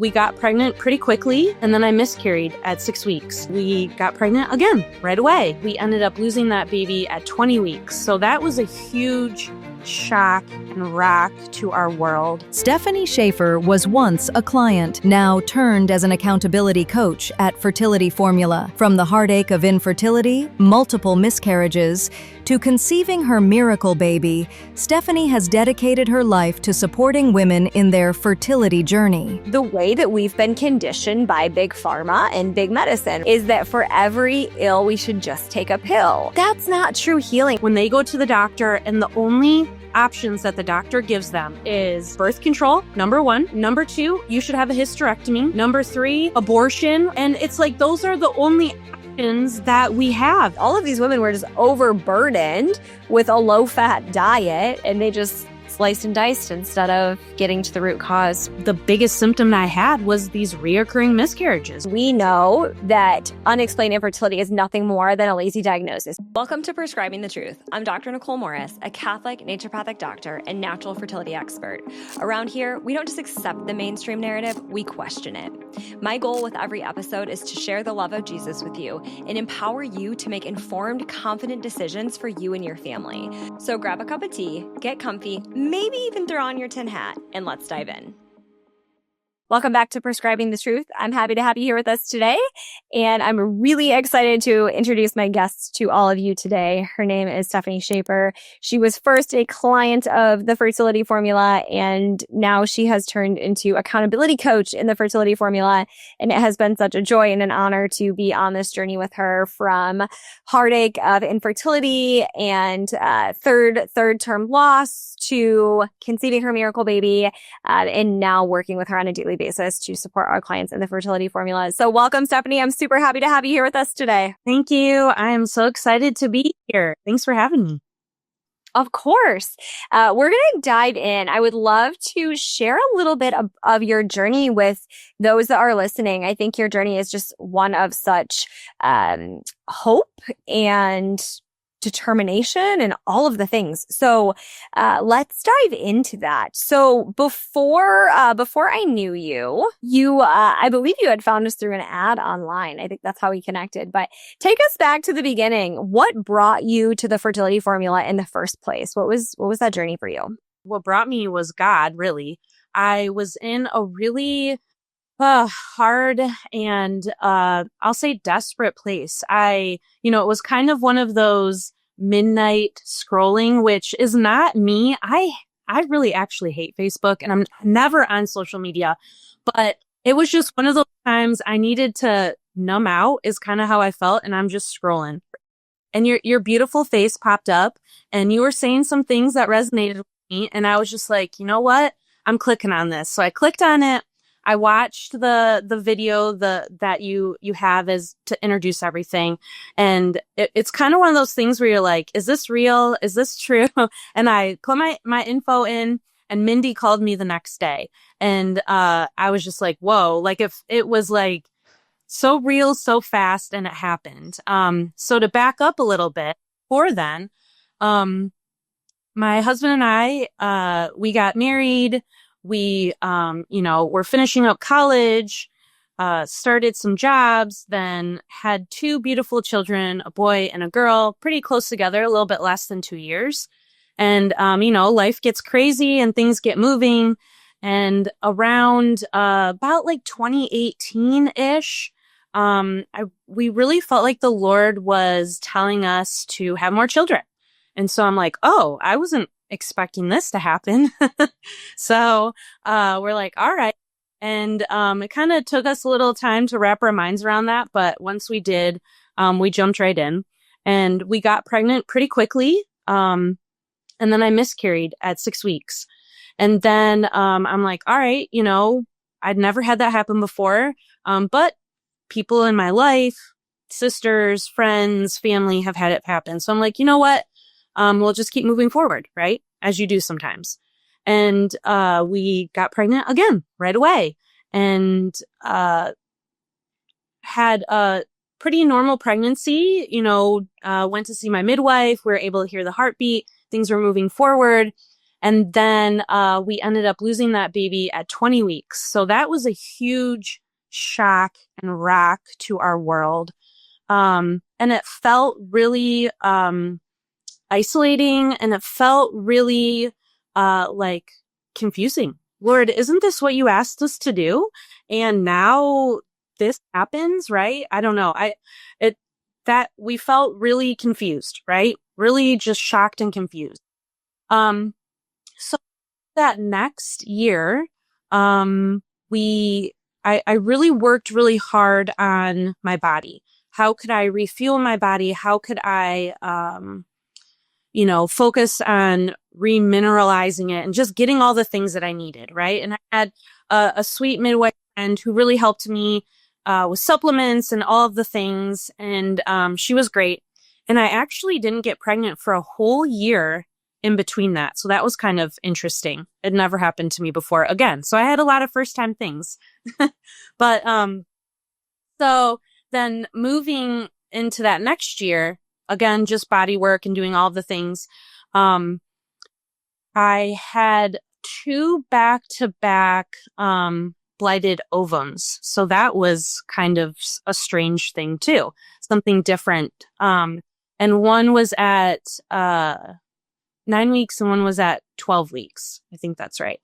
We got pregnant pretty quickly, and then I miscarried at 6 weeks. We got pregnant again right away. We ended up losing that baby at 20 weeks. So that was a huge shock and rock to our world. Stefanie Shafer was once a client, now turned as an accountability coach at Fertility Formula. From the heartache of infertility, multiple miscarriages, to conceiving her miracle baby, Stefanie has dedicated her life to supporting women in their fertility journey. The way that we've been conditioned by big pharma and big medicine is that for every ill, we should just take a pill. That's not true healing. When they go to the doctor and the only options that the doctor gives them is birth control, number 1. Number 2, you should have a hysterectomy. Number 3, abortion. And it's like those are the only options that we have. All of these women were just overburdened with a low-fat diet, and they just sliced and diced instead of getting to the root cause. The biggest symptom I had was these reoccurring miscarriages. We know that unexplained infertility is nothing more than a lazy diagnosis. Welcome to Prescribing the Truth. I'm Dr. Nicole Morris, a Catholic naturopathic doctor and natural fertility expert. Around here, we don't just accept the mainstream narrative, we question it. My goal with every episode is to share the love of Jesus with you and empower you to make informed, confident decisions for you and your family. So grab a cup of tea, get comfy, maybe even throw on your tin hat, and let's dive in. Welcome back to Prescribing the Truth. I'm happy to have you here with us today, and I'm really excited to introduce my guest to all of you today. Her name is Stefanie Shafer. She was first a client of the Fertility Formula, and now she has turned into accountability coach in the Fertility Formula, and it has been such a joy and an honor to be on this journey with her from heartache of infertility and third term loss to conceiving her miracle baby, and now working with her on a daily basis to support our clients in the Fertility Formula. So welcome, Stefanie. I'm super happy to have you here with us today. Thank you. I am so excited to be here. Thanks for having me. Of course. We're going to dive in. I would love to share a little bit of your journey with those that are listening. I think your journey is just one of such hope and determination and all of the things. So let's dive into that. So before I knew you, I believe you had found us through an ad online. I think that's how we connected. But take us back to the beginning. What brought you to the Fertility Formula in the first place? What was that journey for you? What brought me was God, really. I was in a really hard and I'll say desperate place. It was kind of one of those midnight scrolling, which is not me. I really actually hate Facebook, and I'm never on social media, but it was just one of those times I needed to numb out is kind of how I felt. And I'm just scrolling, and your beautiful face popped up, and you were saying some things that resonated with me. And I was just like, you know what? I'm clicking on this. So I clicked on it. I watched the video that you have as to introduce everything. And it's kind of one of those things where you're like, is this real? Is this true? And I put my info in, and Mindy called me the next day. And I was just like, whoa, like if it was like so real, so fast, and it happened. So to back up a little bit, before then, my husband and I, we got married. We, were finishing up college, started some jobs, then had 2 beautiful children, a boy and a girl, pretty close together, a little bit less than 2 years. And, life gets crazy and things get moving. And around, about like 2018-ish, we really felt like the Lord was telling us to have more children. And so I'm like, oh, I wasn't expecting this to happen. So we're like, all right. And it kind of took us a little time to wrap our minds around that. But once we did, we jumped right in, and we got pregnant pretty quickly. And then I miscarried at 6 weeks. And then I'm like, all right, I'd never had that happen before. But people in my life, sisters, friends, family have had it happen. So I'm like, you know what? We'll just keep moving forward, right? As you do sometimes. And we got pregnant again right away, and had a pretty normal pregnancy. Went to see my midwife. We were able to hear the heartbeat. Things were moving forward. And then we ended up losing that baby at 20 weeks. So that was a huge shock and rock to our world. And it felt really isolating, and it felt really like confusing. Lord, isn't this what you asked us to do? And now this happens, right? I don't know. That we felt really confused, right? Really just shocked and confused. So that next year, I really worked really hard on my body. How could I refuel my body? How could I, focus on remineralizing it and just getting all the things that I needed, right? And I had a sweet midwife friend who really helped me with supplements and all of the things. And she was great. And I actually didn't get pregnant for a whole year in between that. So that was kind of interesting. It never happened to me before again. So I had a lot of first time things. But so then moving into that next year, again, just body work and doing all the things. I had 2 back-to-back blighted ovums. So that was kind of a strange thing too, something different. And one was at 9 weeks and one was at 12 weeks. I think that's right.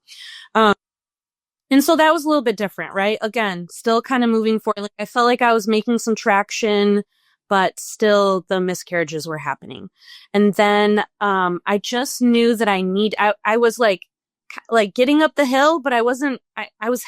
And so that was a little bit different, right? Again, still kind of moving forward. Like I felt like I was making some traction, but still the miscarriages were happening. And then I just knew that I was like getting up the hill, but I was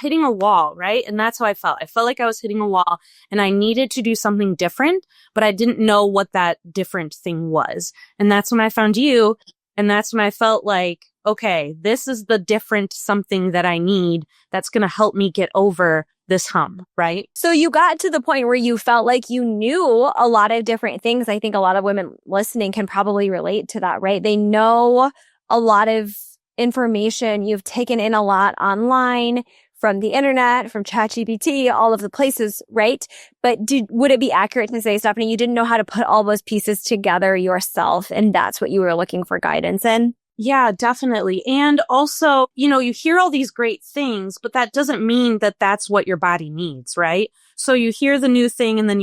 hitting a wall, right? And that's how I felt. I felt like I was hitting a wall and I needed to do something different, but I didn't know what that different thing was. And that's when I found you. And that's when I felt like, okay, this is the different something that I need that's going to help me get over this hump, right? So you got to the point where you felt like you knew a lot of different things. I think a lot of women listening can probably relate to that, right? They know a lot of information. You've taken in a lot online, from the internet, from ChatGPT, all of the places, right? But would it be accurate to say, Stefanie, you didn't know how to put all those pieces together yourself, and that's what you were looking for guidance in? Yeah, definitely. And also, you hear all these great things, but that doesn't mean that that's what your body needs, right? So you hear the new thing and then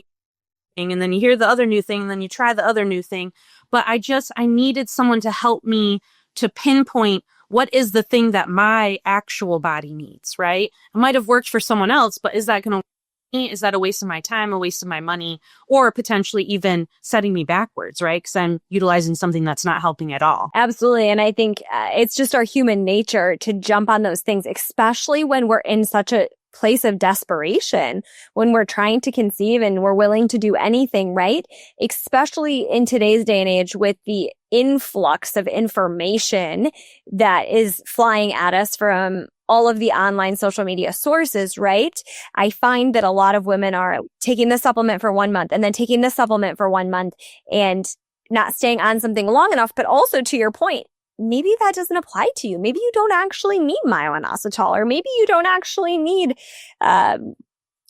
you hear the other new thing and then you try the other new thing. But I needed someone to help me to pinpoint what is the thing that my actual body needs, right? It might have worked for someone else, but is that going to work for me? Is that a waste of my time, a waste of my money, or potentially even setting me backwards, right? Because I'm utilizing something that's not helping at all. Absolutely. And I think it's just our human nature to jump on those things, especially when we're in such a place of desperation, when we're trying to conceive and we're willing to do anything, right? Especially in today's day and age with the influx of information that is flying at us from all of the online social media sources, right? I find that a lot of women are taking this supplement for 1 month and then taking this supplement for 1 month and not staying on something long enough. But also, to your point, maybe that doesn't apply to you. Maybe you don't actually need myo-inositol, or maybe you don't actually need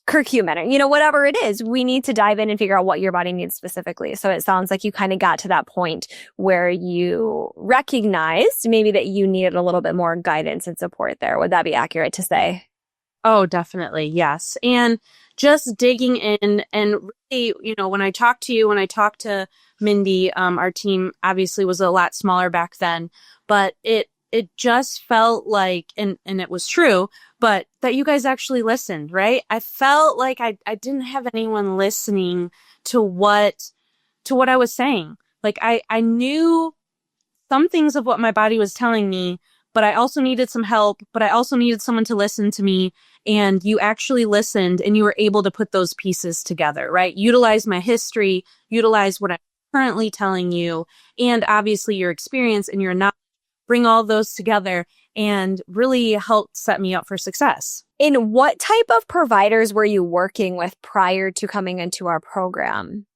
curcumin, or, whatever it is. We need to dive in and figure out what your body needs specifically. So it sounds like you kind of got to that point where you recognized maybe that you needed a little bit more guidance and support there. Would that be accurate to say? Oh, definitely. Yes. And just digging in and really, when I talked to you, when I talked to Mindy, our team obviously was a lot smaller back then, but it just felt like, and it was true, but that you guys actually listened, right? I felt like I didn't have anyone listening to what I was saying. Like I knew some things of what my body was telling me, but I also needed some help, but I also needed someone to listen to me. And you actually listened and you were able to put those pieces together, right? Utilize my history, utilize what I'm currently telling you, and obviously your experience and your knowledge, bring all those together and really help set me up for success. In what type of providers were you working with prior to coming into our program?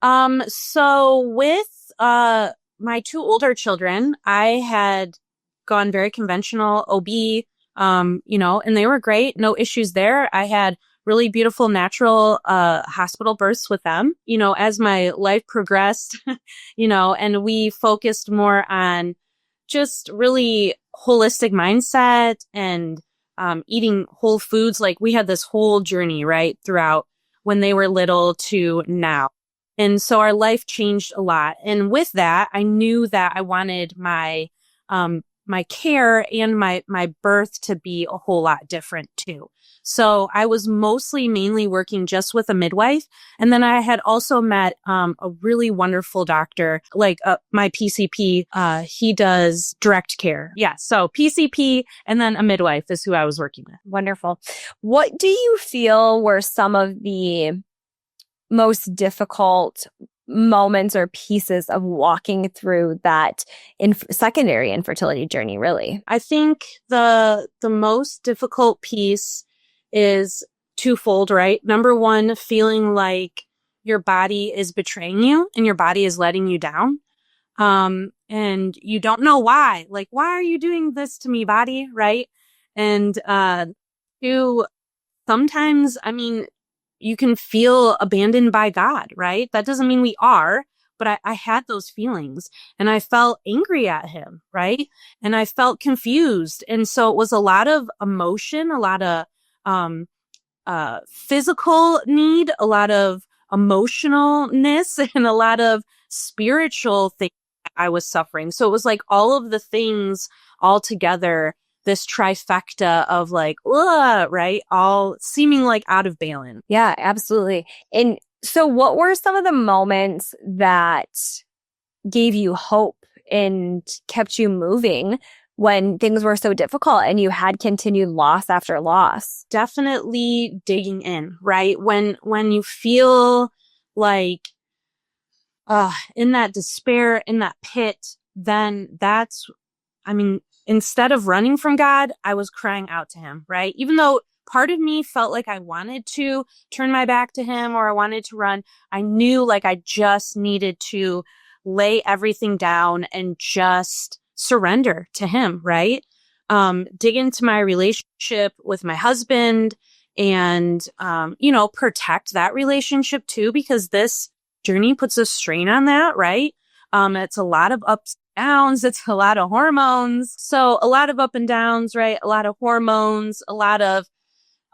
So with my 2 older children, I had gone very conventional OB, and they were great. No issues there. I had really beautiful natural hospital births with them, as my life progressed, and we focused more on just really holistic mindset and eating whole foods. Like we had this whole journey, right, throughout when they were little to now. And so our life changed a lot. And with that, I knew that I wanted my care and my birth to be a whole lot different too. So I was mainly working just with a midwife. And then I had also met a really wonderful doctor, like my PCP. He does direct care. Yeah. So PCP and then a midwife is who I was working with. Wonderful. What do you feel were some of the most difficult moments or pieces of walking through that secondary infertility journey, really? I think the most difficult piece is twofold, right? Number one, feeling like your body is betraying you and your body is letting you down. And you don't know why. Like, why are you doing this to me, body? Right? And sometimes, I mean, you can feel abandoned by God, right? That doesn't mean we are, but I had those feelings and I felt angry at him, right? And I felt confused. And so it was a lot of emotion, a lot of physical need, a lot of emotionalness, and a lot of spiritual things I was suffering. So it was like all of the things all together, this trifecta of like, right? All seeming like out of balance. Yeah, absolutely. And so what were some of the moments that gave you hope and kept you moving when things were so difficult and you had continued loss after loss? Definitely digging in, right? When you feel like in that despair, in that pit, then instead of running from God, I was crying out to him, right? Even though part of me felt like I wanted to turn my back to him or I wanted to run, I knew like I just needed to lay everything down and just surrender to him, right? Dig into my relationship with my husband and, protect that relationship too, because this journey puts a strain on that, right? It's a lot of ups and downs. It's a lot of hormones. So a lot of up and downs, right? A lot of hormones, a lot of,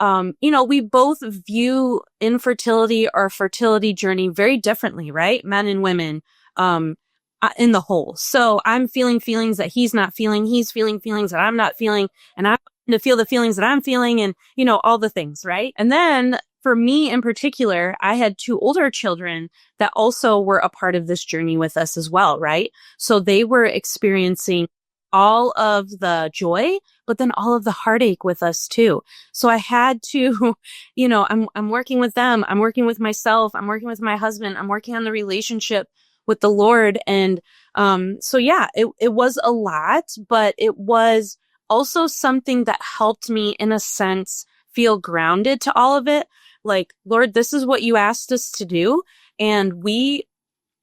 we both view infertility or fertility journey very differently, right? Men and women, in the whole. So I'm feeling feelings that he's not feeling. He's feeling feelings that I'm not feeling. And I'm to feel the feelings that I'm feeling and, all the things, right? And then for me in particular, I had 2 older children that also were a part of this journey with us as well, right? So they were experiencing all of the joy, but then all of the heartache with us too. So I had to, I'm working with them. I'm working with myself. I'm working with my husband. I'm working on the relationship with the Lord. And, it was a lot, but it was also something that helped me in a sense feel grounded to all of it. Like, Lord, this is what you asked us to do. And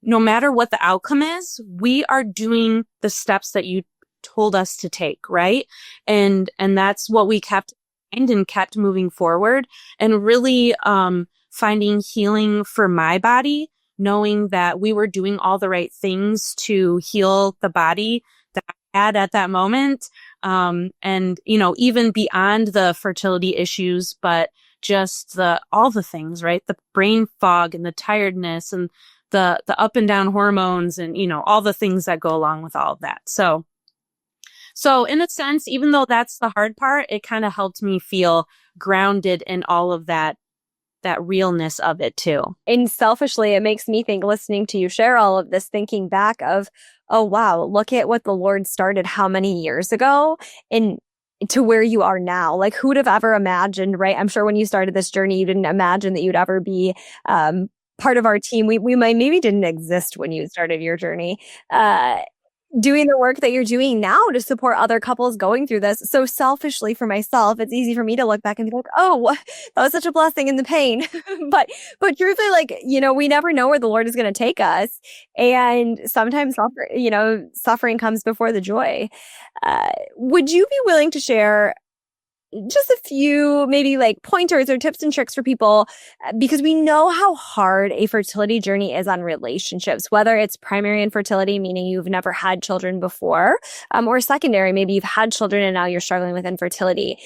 no matter what the outcome is, we are doing the steps that you told us to take, right? And that's what we kept in mind and kept moving forward and really finding healing for my body, knowing that we were doing all the right things to heal the body that I had at that moment. Even beyond the fertility issues, but just all the things, right? The brain fog and the tiredness and the up and down hormones and, all the things that go along with all of that. So in a sense, even though that's the hard part, it kind of helped me feel grounded in all of that realness of it too. And selfishly, it makes me think, listening to you share all of this, thinking back of, oh, wow, look at what the Lord started how many years ago and to where you are now. Like, who would have ever imagined, right? I'm sure when you started this journey, you didn't imagine that you'd ever be part of our team. We maybe didn't exist when you started your journey. Doing the work that you're doing now to support other couples going through this. So selfishly for myself, it's easy for me to look back and be like, oh, that was such a blessing in the pain. but truthfully, like, we never know where the Lord is going to take us. And sometimes, suffering comes before the joy. Would you be willing to share just a few maybe like pointers or tips and tricks for people, because we know how hard a fertility journey is on relationships, whether it's primary infertility, meaning you've never had children before, or secondary, maybe you've had children and now you're struggling with infertility.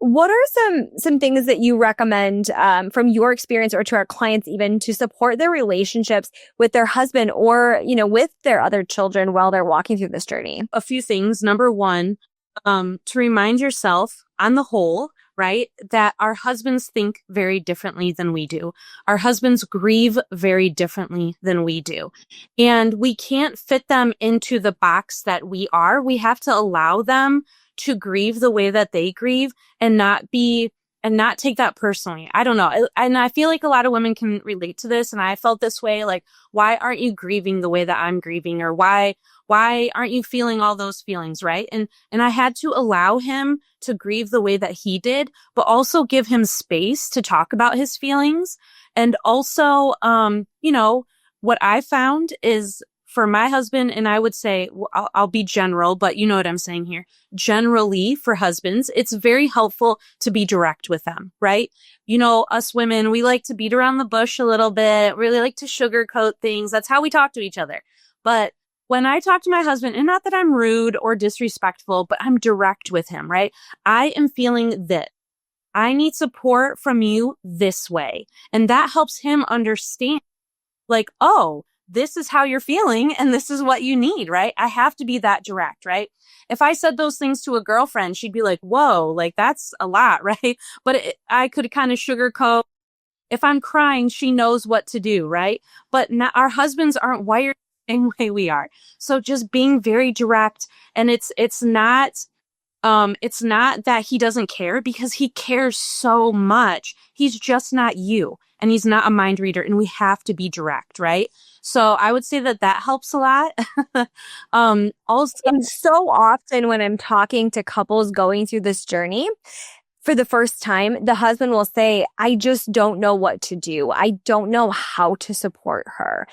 What are some things that you recommend from your experience or to our clients even to support their relationships with their husband or, with their other children while they're walking through this journey? A few things. Number one, to remind yourself on the whole, right, that our husbands think very differently than we do. Our husbands grieve very differently than we do. And we can't fit them into the box that we are. We have to allow them to grieve the way that they grieve and not take that personally. I don't know. And I feel like a lot of women can relate to this. And I felt this way, like, why aren't you grieving the way that I'm grieving? Or why aren't you feeling all those feelings? Right. And I had to allow him to grieve the way that he did, but also give him space to talk about his feelings. And also, what I found is for my husband, and I would say, I'll be general, but you know what I'm saying here. Generally, for husbands, it's very helpful to be direct with them, right? Us women, we like to beat around the bush a little bit, really like to sugarcoat things. That's how we talk to each other. But when I talk to my husband, and not that I'm rude or disrespectful, but I'm direct with him, right? I am feeling this. I need support from you this way. And that helps him understand, like, oh, this is how you're feeling and this is what you need, right? I have to be that direct, right? If I said those things to a girlfriend, she'd be like, whoa, like that's a lot, right? But I could kind of sugarcoat. If I'm crying, she knows what to do, right? But our husbands aren't wired the same way we are. So just being very direct, and it's not that he doesn't care, because he cares so much. He's just not you, and he's not a mind reader, and we have to be direct, right? So I would say that helps a lot. Also, and so often when I'm talking to couples going through this journey, for the first time, the husband will say, I just don't know what to do. I don't know how to support her.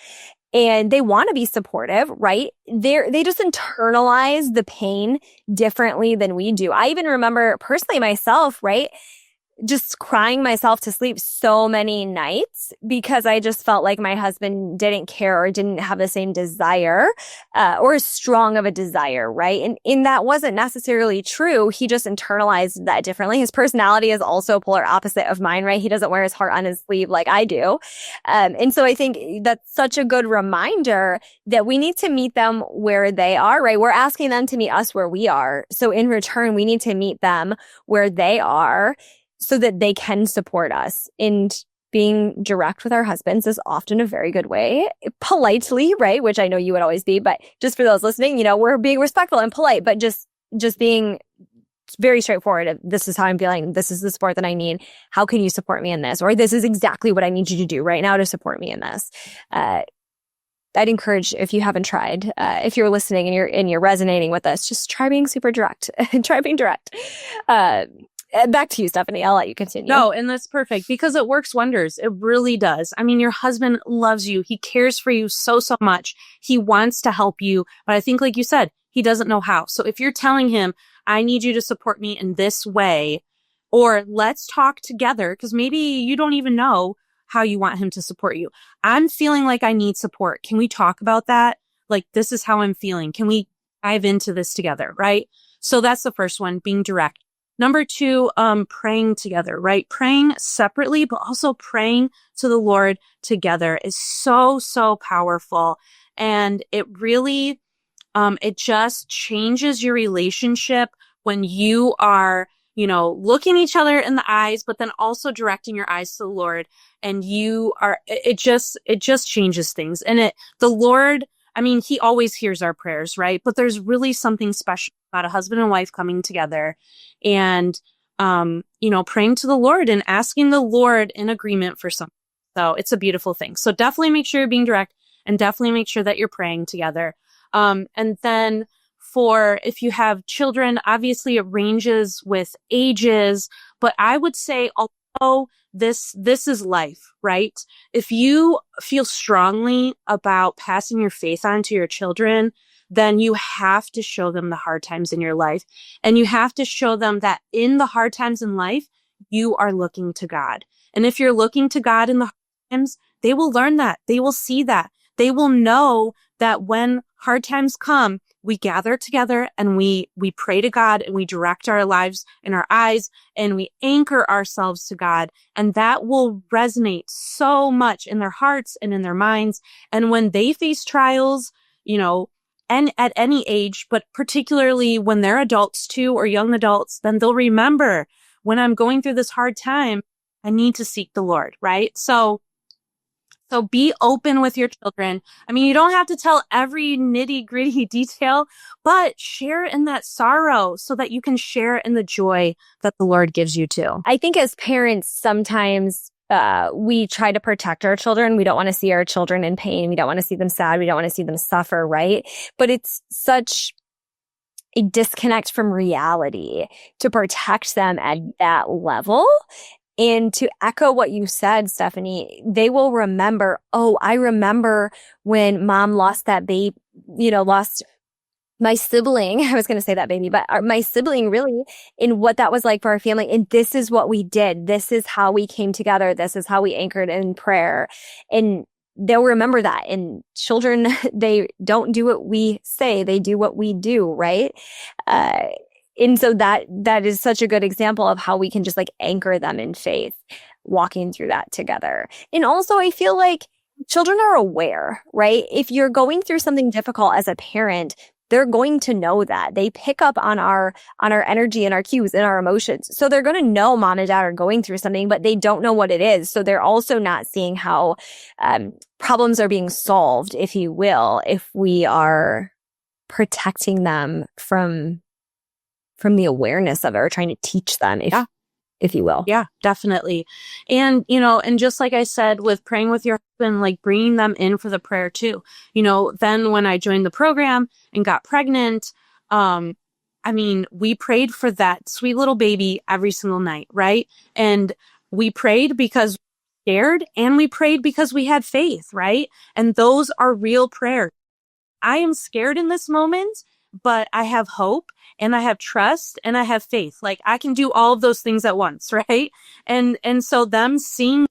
And they want to be supportive, right? They just internalize the pain differently than we do. I even remember personally myself, right? Just crying myself to sleep so many nights because I just felt like my husband didn't care or didn't have the same desire, or as strong of a desire, right? And that wasn't necessarily true. He just internalized that differently. His personality is also polar opposite of mine, right? He doesn't wear his heart on his sleeve like I do. And so I think that's such a good reminder that we need to meet them where they are, right? We're asking them to meet us where we are. So in return, we need to meet them where they are, so that they can support us. And being direct with our husbands is often a very good way, politely, right? Which I know you would always be, but just for those listening, we're being respectful and polite, but just being very straightforward. This is how I'm feeling. This is the support that I need. How can you support me in this? Or this is exactly what I need you to do right now to support me in this. I'd encourage, if you haven't tried, if you're listening and you're resonating with us, just try being super direct. Try being direct. Back to you, Stefanie. I'll let you continue. No, and that's perfect because it works wonders. It really does. I mean, your husband loves you. He cares for you so, so much. He wants to help you. But I think, like you said, he doesn't know how. So if you're telling him, I need you to support me in this way, or let's talk together, because maybe you don't even know how you want him to support you. I'm feeling like I need support. Can we talk about that? Like, this is how I'm feeling. Can we dive into this together? Right? So that's the first one, being direct. Number two, praying together, right? Praying separately, but also praying to the Lord together is so, so powerful. And it really, it just changes your relationship when you are, looking each other in the eyes, but then also directing your eyes to the Lord. And it just changes things. And the Lord, I mean, he always hears our prayers, right? But there's really something special about a husband and wife coming together and, praying to the Lord and asking the Lord in agreement for something. So it's a beautiful thing. So definitely make sure you're being direct, and definitely make sure that you're praying together. And then if you have children, obviously it ranges with ages, but I would say, although this is life, right? If you feel strongly about passing your faith on to your children, then you have to show them the hard times in your life. And you have to show them that in the hard times in life, you are looking to God. And if you're looking to God in the hard times, they will learn that. They will see that. They will know that when hard times come, we gather together and we pray to God and we direct our lives and our eyes and we anchor ourselves to God. And that will resonate so much in their hearts and in their minds. And when they face trials, and at any age, but particularly when they're adults too, or young adults, then they'll remember, when I'm going through this hard time, I need to seek the Lord, right? So be open with your children. I mean, you don't have to tell every nitty gritty detail, but share in that sorrow so that you can share in the joy that the Lord gives you too. I think as parents, sometimes we try to protect our children. We don't want to see our children in pain. We don't want to see them sad. We don't want to see them suffer, right? But it's such a disconnect from reality to protect them at that level. And to echo what you said, Stefanie, they will remember, oh, I remember when mom lost that baby, lost my sibling. I was going to say that baby, but my sibling really, in what that was like for our family. And this is what we did. This is how we came together. This is how we anchored in prayer. And they'll remember that. And children, they don't do what we say. They do what we do, right? And so that is such a good example of how we can just like anchor them in faith, walking through that together. And also, I feel like children are aware, right? If you're going through something difficult as a parent, they're going to know that. They pick up on our energy and our cues and our emotions. So they're going to know mom and dad are going through something, but they don't know what it is. So they're also not seeing how problems are being solved, if you will, if we are protecting them from the awareness of it, or trying to teach them, if you will. Yeah, definitely. And, and just like I said, with praying with your husband, like bringing them in for the prayer too. Then when I joined the program and got pregnant, we prayed for that sweet little baby every single night, right? And we prayed because we were scared, and we prayed because we had faith, right? And those are real prayers. I am scared in this moment, but I have hope and I have trust and I have faith. Like I can do all of those things at once, right? And so them seeing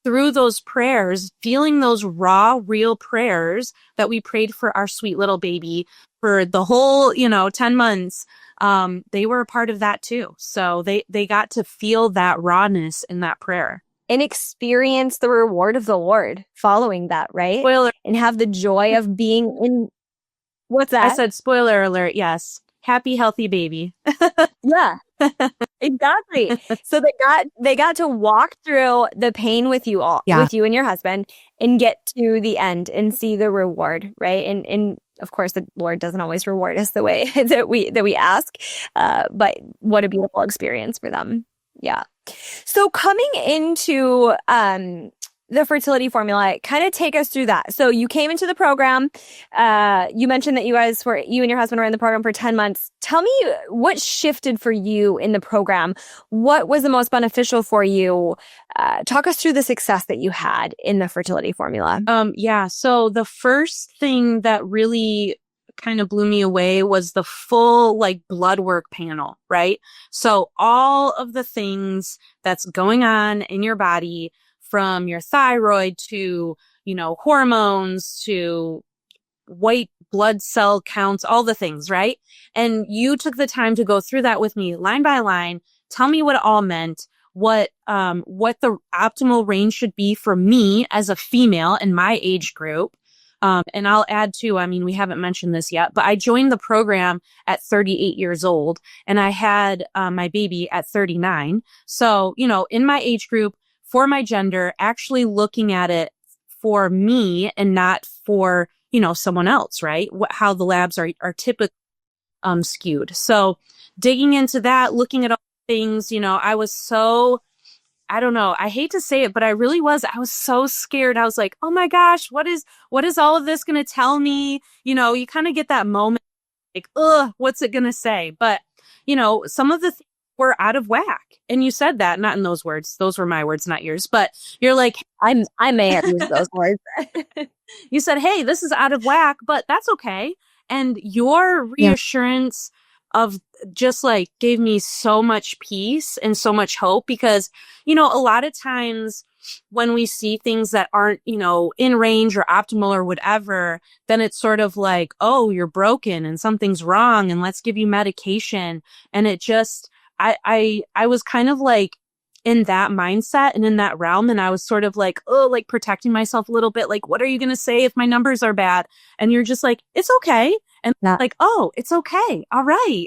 through those prayers, feeling those raw, real prayers that we prayed for our sweet little baby for the whole, 10 months, they were a part of that too. So they got to feel that rawness in that prayer. And experience the reward of the Lord following that, right? Spoiler. And have the joy of being in... What's that? I said spoiler alert, yes. Happy, healthy baby. Yeah, exactly. So they got to walk through the pain with you all, with you and your husband, and get to the end and see the reward, right? And of course, the Lord doesn't always reward us the way that we ask, but what a beautiful experience for them. Yeah. So coming into the fertility formula, kind of take us through that. So you came into the program. You mentioned that you and your husband were in the program for 10 months. Tell me what shifted for you in the program. What was the most beneficial for you? Talk us through the success that you had in the fertility formula. So the first thing that really kind of blew me away was the full blood work panel, right? So all of the things that's going on in your body, from your thyroid to, hormones to white blood cell counts, all the things, right? And you took the time to go through that with me line by line, tell me what it all meant, what the optimal range should be for me as a female in my age group. And I'll add too, we haven't mentioned this yet, but I joined the program at 38 years old and I had my baby at 39. So, in my age group, for my gender, actually looking at it for me and not for, someone else, right? How the labs are typically skewed. So digging into that, looking at all things, I was so, I don't know, I hate to say it, but I was so scared. I was like, oh my gosh, what is all of this going to tell me? You kind of get that moment like, what's it going to say? But, some of the things were out of whack. And you said that, not in those words. Those were my words, not yours. But you're like, I may have used those words. You said, hey, this is out of whack, but that's okay. And your reassurance of just like gave me so much peace and so much hope because, a lot of times when we see things that aren't, in range or optimal or whatever, then it's sort of like, oh, you're broken and something's wrong and let's give you medication. And it just, I was kind of like in that mindset and in that realm. And I was sort of like, oh, like protecting myself a little bit. Like, what are you going to say if my numbers are bad? And you're just like, it's okay. And like, oh, it's okay. All right.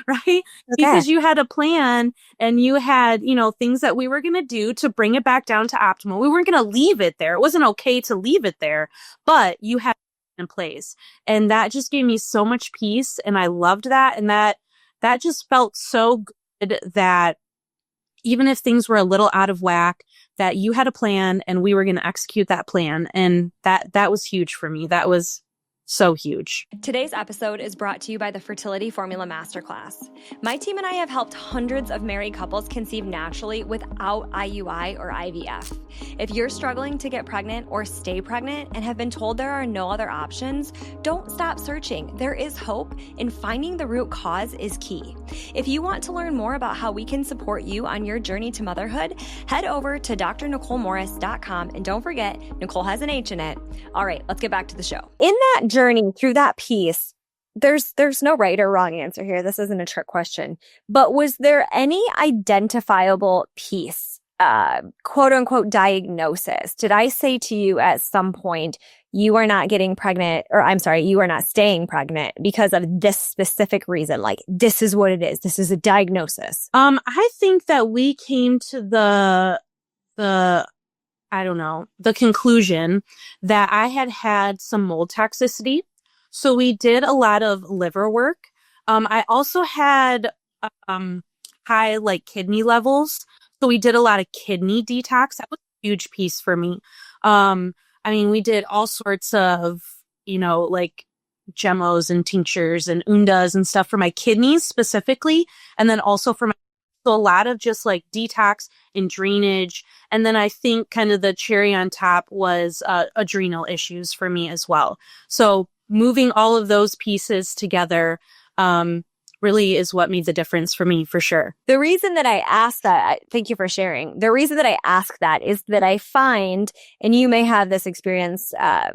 Right. Okay. Because you had a plan and you had, things that we were going to do to bring it back down to optimal. We weren't going to leave it there. It wasn't okay to leave it there, but you had it in place. And that just gave me so much peace. And I loved that. And that just felt so good that even if things were a little out of whack, that you had a plan and we were going to execute that plan. And that was huge for me. That was so huge. Today's episode is brought to you by the Fertility Formula Masterclass. My team and I have helped hundreds of married couples conceive naturally without IUI or IVF. If you're struggling to get pregnant or stay pregnant and have been told there are no other options, don't stop searching. There is hope, and finding the root cause is key. If you want to learn more about how we can support you on your journey to motherhood, head over to drnicolemorris.com, and don't forget, Nicole has an H in it. All right, let's get back to the show. In that journey through that piece, there's no right or wrong answer here. This isn't a trick question. But was there any identifiable piece, quote unquote diagnosis? Did I say to you at some point, you are not getting pregnant, or I'm sorry, you are not staying pregnant because of this specific reason? Like, this is what it is. This is a diagnosis. I think that we came to the conclusion that I had some mold toxicity. So we did a lot of liver work. I also had high kidney levels. So we did a lot of kidney detox. That was a huge piece for me. We did all sorts of, gemos and tinctures and undas and stuff for my kidneys specifically. And then also for so a lot of just detox and drainage. And then I think kind of the cherry on top was adrenal issues for me as well. So moving all of those pieces together really is what made the difference for me, for sure. The reason that I ask that, thank you for sharing. The reason that I ask that is that I find, and you may have this experience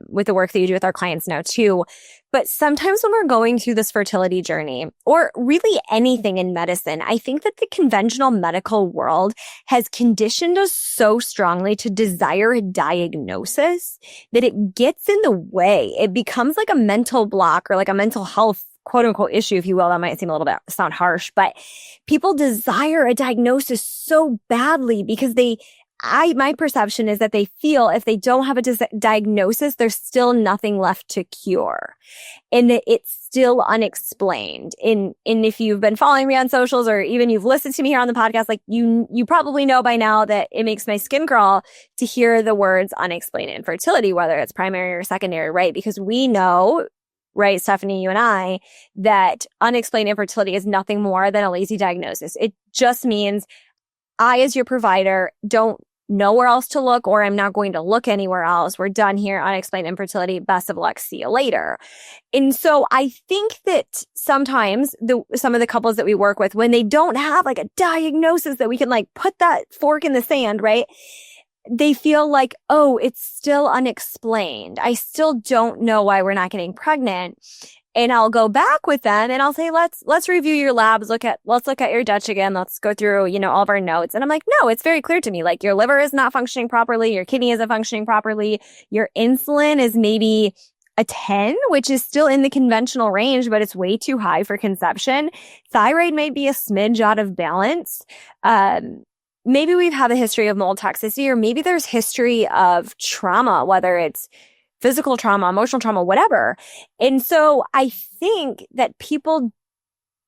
with the work that you do with our clients now too, but sometimes when we're going through this fertility journey, or really anything in medicine, I think that the conventional medical world has conditioned us so strongly to desire a diagnosis that it gets in the way. It becomes like a mental block or like a mental health quote unquote issue, if you will. That might seem a little bit sound harsh, but people desire a diagnosis so badly because my perception is that they feel if they don't have a diagnosis, there's still nothing left to cure, and that it's still unexplained. And if you've been following me on socials, or even you've listened to me here on the podcast, you probably know by now that it makes my skin crawl to hear the words unexplained infertility, whether it's primary or secondary, right? Because we know, right, Stefanie, you and I, that unexplained infertility is nothing more than a lazy diagnosis. It just means I, as your provider, don't know where else to look, or I'm not going to look anywhere else. We're done here. Unexplained infertility. Best of luck. See you later. And so I think that sometimes some of the couples that we work with, when they don't have a diagnosis that we can put that fork in the sand, right? They feel like, oh, it's still unexplained. I still don't know why we're not getting pregnant. And I'll go back with them and I'll say, let's review your labs. Let's look at your Dutch again. Let's go through, all of our notes. And I'm like, no, it's very clear to me. Your liver is not functioning properly. Your kidney isn't functioning properly. Your insulin is maybe a 10, which is still in the conventional range, but it's way too high for conception. Thyroid may be a smidge out of balance. Maybe we've had a history of mold toxicity, or maybe there's history of trauma, whether it's physical trauma, emotional trauma, whatever. And so I think that people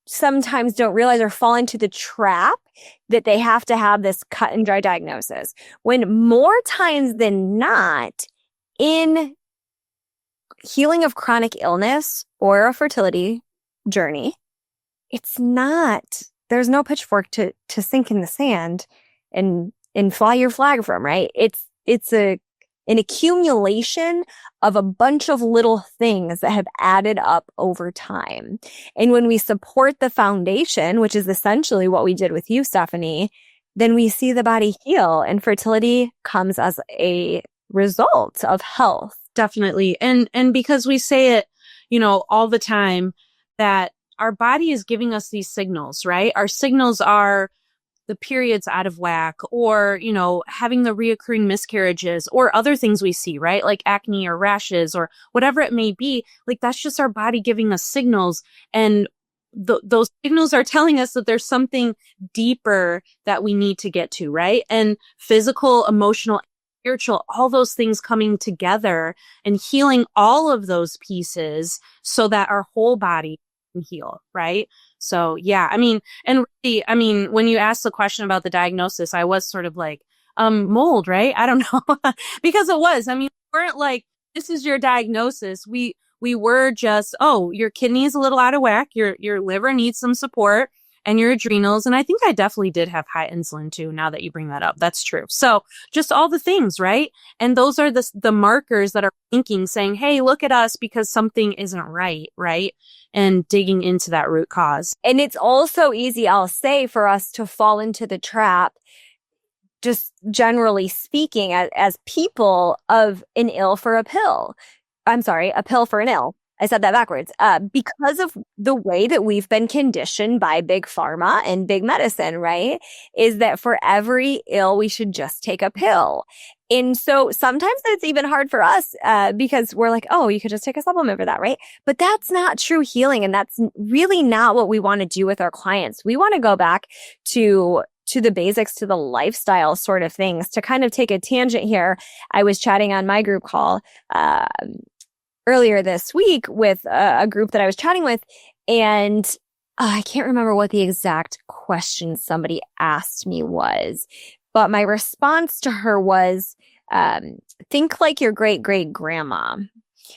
sometimes don't realize or fall into the trap that they have to have this cut and dry diagnosis, when more times than not, in healing of chronic illness or a fertility journey, it's not, there's no pitchfork to sink in the sand and fly your flag from, right? It's an accumulation of a bunch of little things that have added up over time. And when we support the foundation, which is essentially what we did with you, Stefanie, then we see the body heal, and fertility comes as a result of health. Definitely. And because we say it, all the time, that our body is giving us these signals, right? Our signals are the periods out of whack, or, having the reoccurring miscarriages, or other things we see, right? Like acne or rashes or whatever it may be. Like, that's just our body giving us signals. And those signals are telling us that there's something deeper that we need to get to, right? And physical, emotional, spiritual, all those things coming together and healing all of those pieces so that our whole body can heal, right? So yeah, and really, when you asked the question about the diagnosis, I was sort of like, mold, right? I don't know. Because it was, we weren't like, this is your diagnosis. We were just, oh, your kidney is a little out of whack. Your liver needs some support, and your adrenals. And I think I definitely did have high insulin too, now that you bring that up. That's true. So just all the things, right? And those are the markers that are thinking, saying, hey, look at us because something isn't right, right? And digging into that root cause. And it's also easy, I'll say, for us to fall into the trap, just generally speaking, as people, of an ill for a pill. I'm sorry, a pill for an ill. I said that backwards. Because of the way that we've been conditioned by big pharma and big medicine, right? Is that for every ill, we should just take a pill. And so sometimes it's even hard for us, because we're like, oh, you could just take a supplement for that, right? But that's not true healing. And that's really not what we want to do with our clients. We want to go back to the basics, to the lifestyle sort of things. To kind of take a tangent here, I was chatting on my group call, earlier this week with a group that I was chatting with, and I can't remember what the exact question somebody asked me was, but my response to her was, think like your great-great-grandma.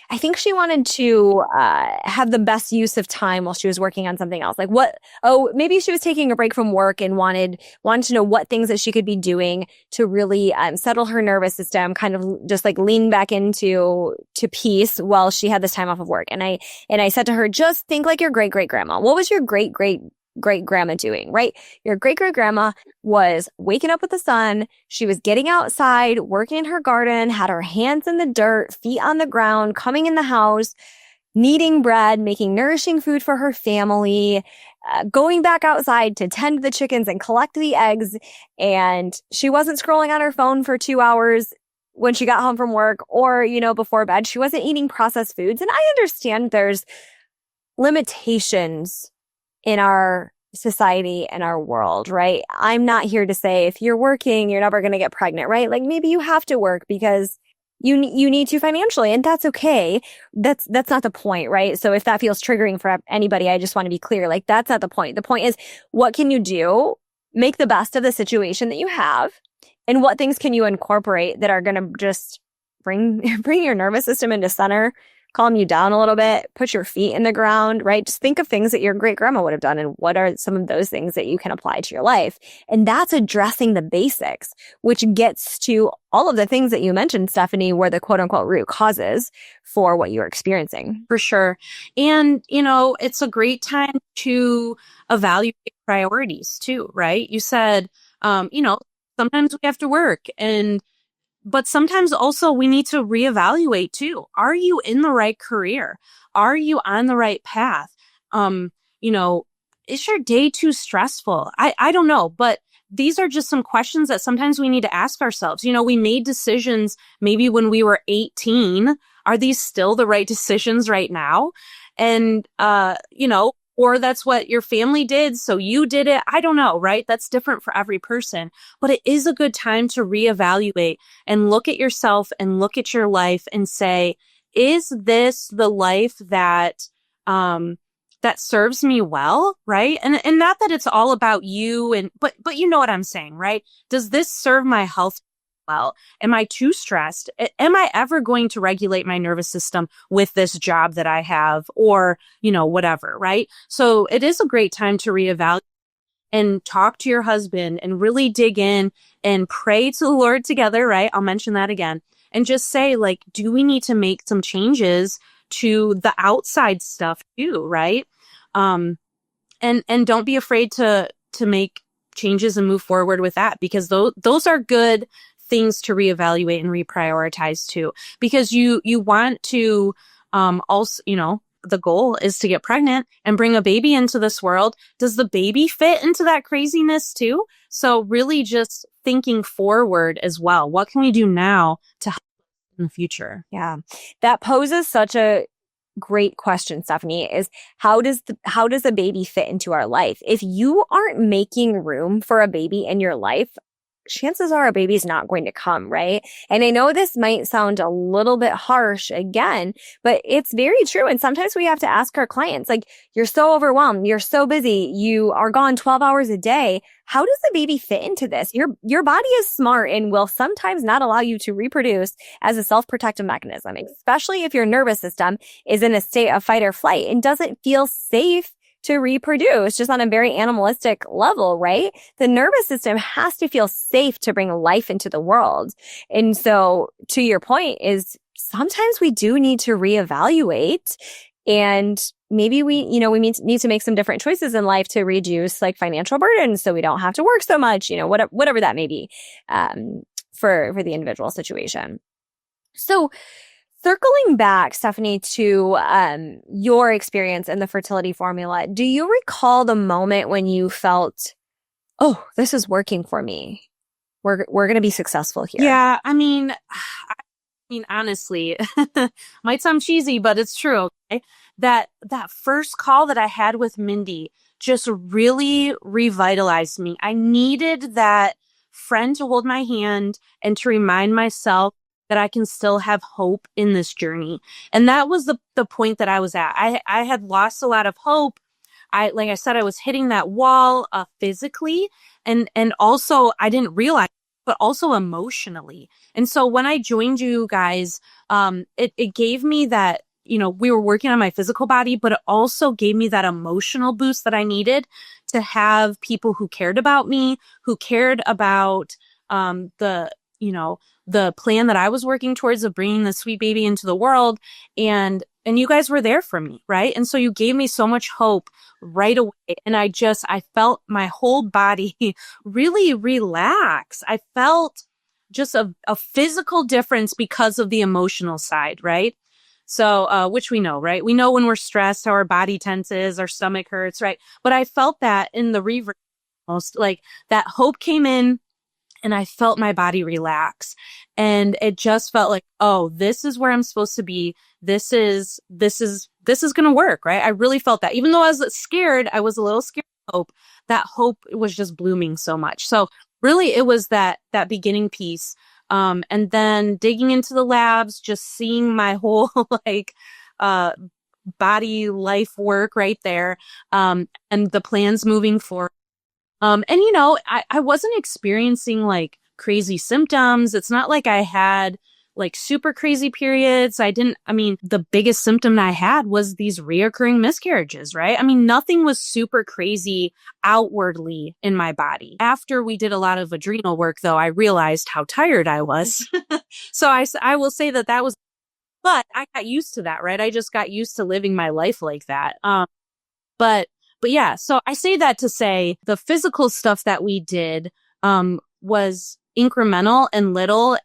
I think she wanted to have the best use of time while she was working on something else. Like maybe she was taking a break from work and wanted to know what things that she could be doing to really settle her nervous system, kind of just like lean back into peace while she had this time off of work. And I said to her, just think like your great-great-grandma. What was your great-great-grandma doing, right? Your great-great-grandma was waking up with the sun. She was getting outside, working in her garden, had her hands in the dirt, feet on the ground, coming in the house, kneading bread, making nourishing food for her family, going back outside to tend the chickens and collect the eggs. And she wasn't scrolling on her phone for 2 hours when she got home from work, or, before bed. She wasn't eating processed foods. And I understand there's limitations in our society and our world, right? I'm not here to say if you're working, you're never going to get pregnant, right? Like, maybe you have to work because you need to financially, and that's okay. That's not the point, right? So if that feels triggering for anybody, I just want to be clear. Like, that's not the point. The point is, what can you do? Make the best of the situation that you have, and what things can you incorporate that are going to just bring your nervous system into center, calm you down a little bit, put your feet in the ground, right? Just think of things that your great grandma would have done, and what are some of those things that you can apply to your life. And that's addressing the basics, which gets to all of the things that you mentioned, Stefanie, were the quote unquote root causes for what you're experiencing. For sure. And, it's a great time to evaluate priorities too, right? You said, sometimes we have to work, but sometimes also we need to reevaluate too. Are you in the right career? Are you on the right path? Is your day too stressful? I don't know, but these are just some questions that sometimes we need to ask ourselves. We made decisions maybe when we were 18. Are these still the right decisions right now? And, or that's what your family did, so you did it. I don't know, right? That's different for every person. But it is a good time to reevaluate and look at yourself and look at your life and say, is this the life that serves me well, right? And not that it's all about you, but you know what I'm saying, right? Does this serve my health well? Am I too stressed? Am I ever going to regulate my nervous system with this job that I have, or, whatever, right? So it is a great time to reevaluate and talk to your husband and really dig in and pray to the Lord together, right? I'll mention that again. and just say, like, do we need to make some changes to the outside stuff too, right? And don't be afraid to make changes and move forward with that, because those are good things to reevaluate and reprioritize too, because you want to also, the goal is to get pregnant and bring a baby into this world. Does the baby fit into that craziness too? So really just thinking forward as well. What can we do now to help in the future? Yeah. That poses such a great question, Stefanie, is how does a baby fit into our life? If you aren't making room for a baby in your life, chances are a baby's not going to come, right? And I know this might sound a little bit harsh again, but it's very true. And sometimes we have to ask our clients, like, you're so overwhelmed, you're so busy, you are gone 12 hours a day. How does the baby fit into this? Your body is smart and will sometimes not allow you to reproduce as a self-protective mechanism, especially if your nervous system is in a state of fight or flight and doesn't feel safe to reproduce, just on a very animalistic level, right? The nervous system has to feel safe to bring life into the world. And so to your point is sometimes we do need to reevaluate, and maybe we need to make some different choices in life to reduce like financial burden so we don't have to work so much, whatever that may be, for the individual situation. So circling back, Stefanie, to your experience in the fertility formula, do you recall the moment when you felt, oh, this is working for me? We're going to be successful here. Yeah, I mean, honestly, might sound cheesy, but it's true. Okay? That first call that I had with Mindy just really revitalized me. I needed that friend to hold my hand and to remind myself that I can still have hope in this journey. And that was the point that I was at. I had lost a lot of hope. Like I said, I was hitting that wall physically, and also I didn't realize, but also emotionally. And so when I joined you guys, it gave me that, we were working on my physical body, but it also gave me that emotional boost that I needed to have people who cared about me, who cared about the plan that I was working towards of bringing the sweet baby into the world. And you guys were there for me, right? And so you gave me so much hope right away. And I felt my whole body really relax. I felt just a physical difference because of the emotional side, right? So, which we know, right? We know when we're stressed, how our body tenses, our stomach hurts, right? But I felt that in the reverse, almost like that hope came in, and I felt my body relax, and it just felt like, oh, this is where I'm supposed to be. This is going to work, right? I really felt that. Even though I was scared, I was a little scared of hope. That hope was just blooming so much. So really it was that beginning piece. And then digging into the labs, just seeing my whole body life work right there. And the plans moving forward. I wasn't experiencing like crazy symptoms. It's not like I had like super crazy periods. The biggest symptom I had was these reoccurring miscarriages, right? Nothing was super crazy outwardly in my body. After we did a lot of adrenal work, though, I realized how tired I was. So I will say that was, but I got used to that, right? I just got used to living my life like that. But yeah, so I say that to say the physical stuff that we did was incremental and little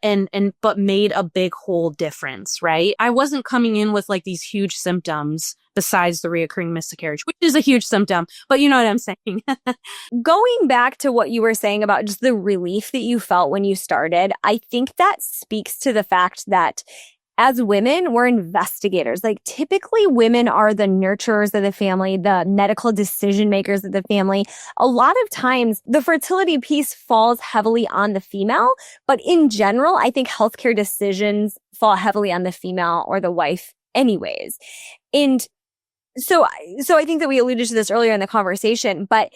but made a big whole difference, right? I wasn't coming in with like these huge symptoms besides the reoccurring miscarriage, which is a huge symptom, but you know what I'm saying. Going back to what you were saying about just the relief that you felt when you started, I think that speaks to the fact that as women, we're investigators. Like typically women are the nurturers of the family, the medical decision makers of the family. A lot of times the fertility piece falls heavily on the female, but in general, I think healthcare decisions fall heavily on the female or the wife anyways. And so I think that we alluded to this earlier in the conversation, but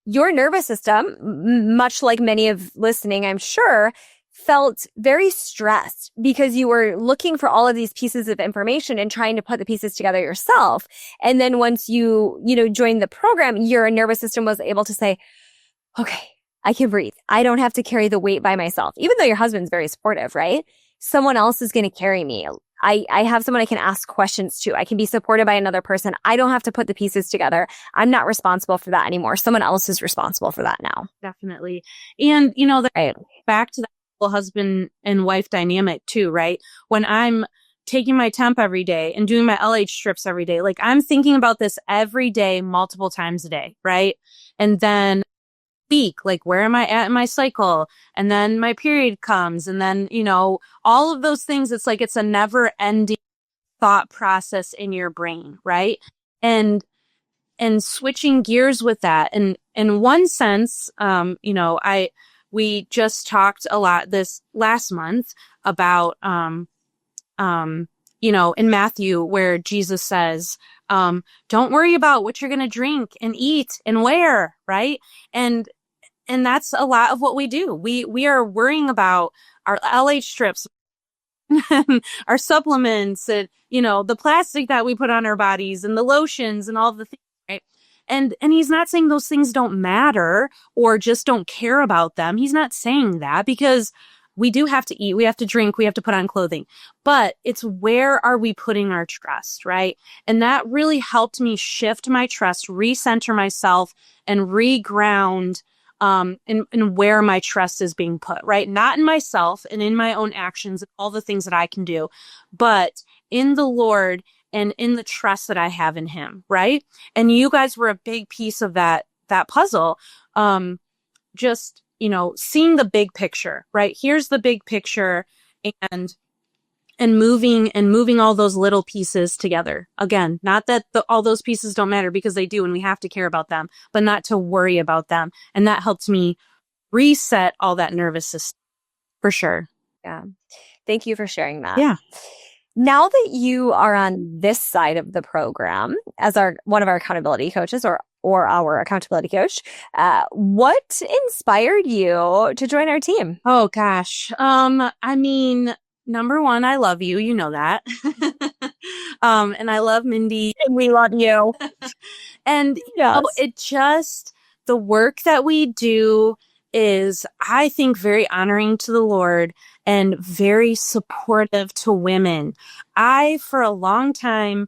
your nervous system, much like many of listening, I'm sure, felt very stressed because you were looking for all of these pieces of information and trying to put the pieces together yourself. And then once you joined the program, your nervous system was able to say, okay, I can breathe. I don't have to carry the weight by myself, even though your husband's very supportive, right? someone else is going to carry me. I have someone I can ask questions to. I can be supported by another person. I don't have to put the pieces together. I'm not responsible for that anymore. Someone else is responsible for that now. Definitely. And, Right. back to that whole husband and wife dynamic too, right? When I'm taking my temp every day and doing my LH strips every day, like I'm thinking about this every day, multiple times a day, right? And then like, where am I at in my cycle? And then my period comes, and then, all of those things. It's like, it's a never ending thought process in your brain, right? And switching gears with that. And in one sense, we just talked a lot this last month about, in Matthew, where Jesus says, don't worry about what you're going to drink and eat and wear, right? And that's a lot of what we do. We are worrying about our LH strips, our supplements, and, the plastic that we put on our bodies and the lotions and all the things, right? And he's not saying those things don't matter or just don't care about them. He's not saying that, because we do have to eat, we have to drink, we have to put on clothing, but it's where are we putting our trust, right? And that really helped me shift my trust, recenter myself, and reground in where my trust is being put, right? Not in myself and in my own actions and all the things that I can do, but in the Lord and in the trust that I have in him, right? And you guys were a big piece of that puzzle. Just, seeing the big picture, right? Here's the big picture, and moving all those little pieces together. Again, not that all those pieces don't matter, because they do, and we have to care about them, but not to worry about them. And that helped me reset all that nervous system, for sure. Yeah. Thank you for sharing that. Yeah. Now that you are on this side of the program as one of our accountability coaches or our accountability coach, what inspired you to join our team? Oh gosh. Number one, I love you. You know that. And I love Mindy. And we love you. And yes. The work that we do is, I think, very honoring to the Lord and very supportive to women. For a long time,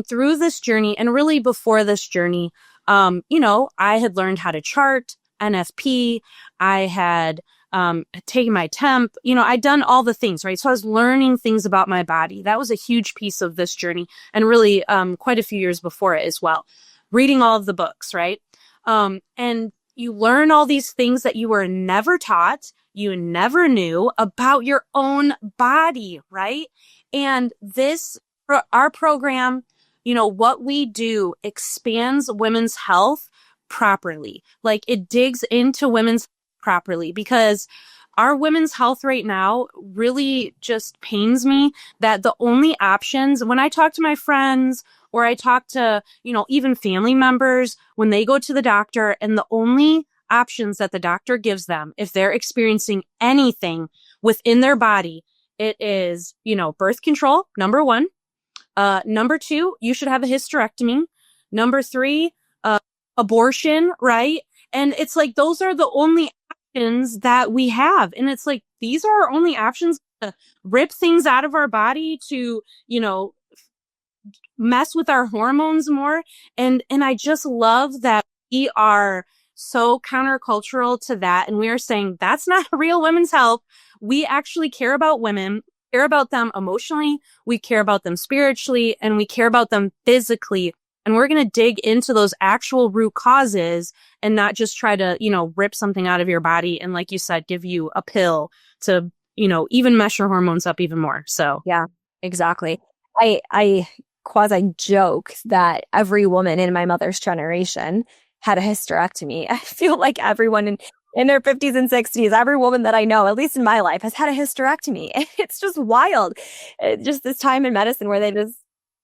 through this journey and really before this journey, I had learned how to chart, NFP. I had taken my temp, I'd done all the things, right? So I was learning things about my body. That was a huge piece of this journey, and really quite a few years before it as well. Reading all of the books, right? And you learn all these things that you were never taught, you never knew about your own body, right? And our program, what we do expands women's health properly. Like, it digs into women's properly, because our women's health right now really just pains me that the only options, when I talk to my friends or I talk to, even family members, when they go to the doctor, and the only options that the doctor gives them, if they're experiencing anything within their body, it is, birth control, number one. Number two, you should have a hysterectomy. Number three, abortion, right? And it's like, those are the only options that we have. And it's like, these are our only options to rip things out of our body, to, mess with our hormones more. And I just love that we are so countercultural to that. And we are saying that's not real women's health. We actually care about women, care about them emotionally, we care about them spiritually, and we care about them physically. And we're going to dig into those actual root causes and not just try to, rip something out of your body. And like you said, give you a pill to, even mess your hormones up even more. So yeah, exactly. I quasi joke that every woman in my mother's generation had a hysterectomy. I feel like everyone in their 50s and 60s, every woman that I know, at least in my life, has had a hysterectomy. It's just wild. Just this time in medicine where they just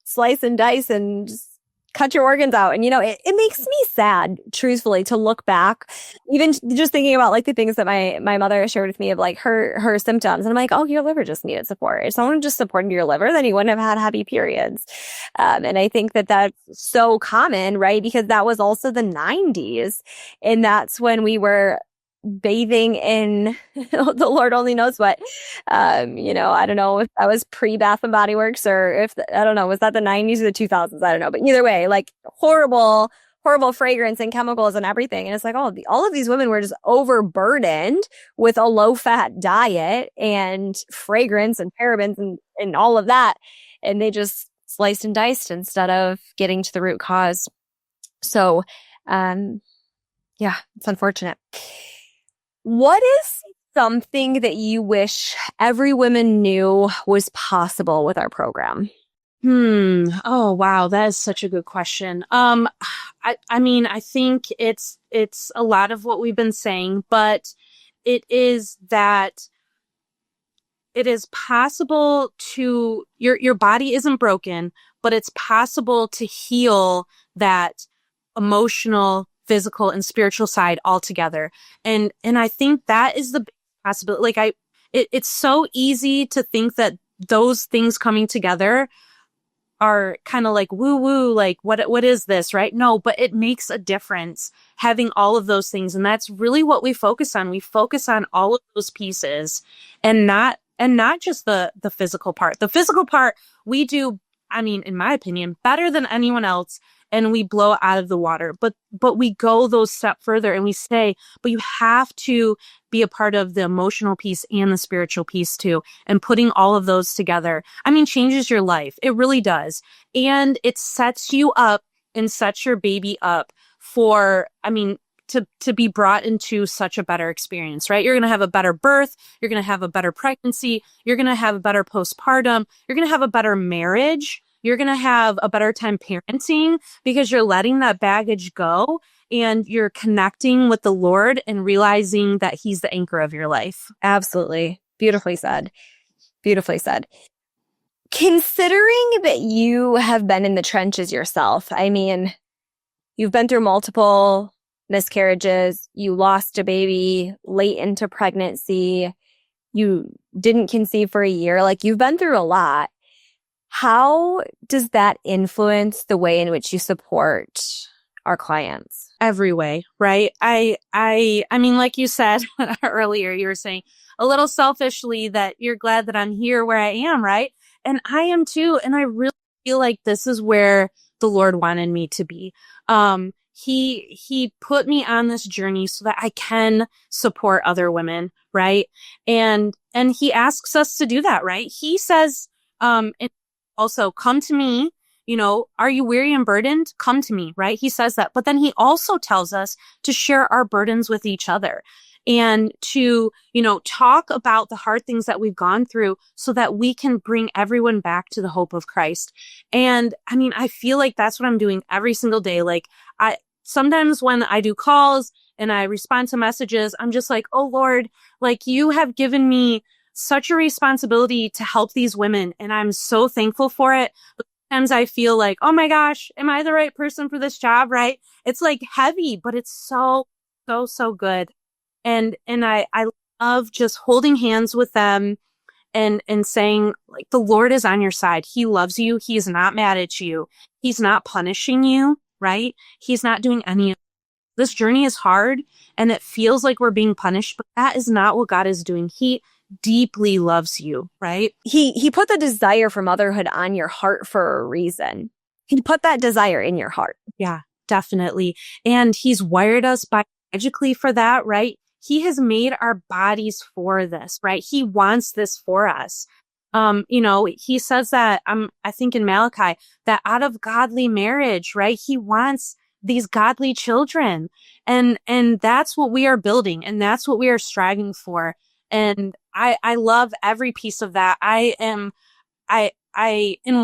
slice and dice and just cut your organs out. And, it makes me sad, truthfully, to look back, even just thinking about like the things that my mother shared with me of like her symptoms. And I'm like, oh, your liver just needed support. If someone just supported your liver, then you wouldn't have had heavy periods. And I think that that's so common, right? Because that was also the 90s. And that's when we were bathing in the Lord only knows what. I don't know if that was pre-Bath and Body Works or if, I don't know, was that the 90s or the 2000s? I don't know. But either way, like horrible fragrance and chemicals and everything. And it's like, all of these women were just overburdened with a low-fat diet and fragrance and parabens and all of that. And they just sliced and diced instead of getting to the root cause. So, yeah, it's unfortunate. What is something that you wish every woman knew was possible with our program? Oh, wow. That is such a good question. I mean, I think it's a lot of what we've been saying, but it is that it is possible to, your body isn't broken, but it's possible to heal that emotional, physical, and spiritual side all together. And I think that is the big possibility. Like it's so easy to think that those things coming together are kind of like woo woo, like what is this, right? No, but it makes a difference having all of those things. And that's really what we focus on. We focus on all of those pieces and not just the physical part. The physical part we do, I mean, in my opinion, better than anyone else. And we blow out of the water, but we go those steps further and we say, but you have to be a part of the emotional piece and the spiritual piece too. And putting all of those together, I mean, changes your life. It really does. And it sets you up and sets your baby up for, I mean, to be brought into such a better experience, right? You're going to have a better birth. You're going to have a better pregnancy. You're going to have a better postpartum. You're going to have a better marriage. You're going to have a better time parenting because you're letting that baggage go and you're connecting with the Lord and realizing that He's the anchor of your life. Absolutely. Beautifully said. Beautifully said. Considering that you have been in the trenches yourself, I mean, you've been through multiple miscarriages, you lost a baby late into pregnancy, you didn't conceive for a year, like you've been through a lot. How does that influence the way in which you support our clients? Every way, right? I mean, like you said earlier, you were saying a little selfishly that you're glad that I'm here where I am, right? And I am too. And I really feel like this is where the Lord wanted me to be. He put me on this journey so that I can support other women, right? And He asks us to do that, right? He says, also, come to me, are you weary and burdened? Come to me, right? He says that. But then He also tells us to share our burdens with each other and to, talk about the hard things that we've gone through so that we can bring everyone back to the hope of Christ. And I mean, I feel like that's what I'm doing every single day. Like sometimes when I do calls and I respond to messages, I'm just like, oh Lord, like you have given me such a responsibility to help these women. And I'm so thankful for it. But sometimes I feel like, oh my gosh, am I the right person for this job? Right? It's like heavy, but it's so, so, so good. And I love just holding hands with them and saying like, the Lord is on your side. He loves you. He is not mad at you. He's not punishing you, right? He's not doing any of this. Journey is hard and it feels like we're being punished, but that is not what God is doing. He deeply loves you, right? He put the desire for motherhood on your heart for a reason. He put that desire in your heart. Yeah, definitely. And He's wired us biologically for that, right? He has made our bodies for this, right? He wants this for us. He says that, I think in Malachi, that out of godly marriage, right? He wants these godly children. And that's what we are building. And that's what we are striving for. And I love every piece of that. In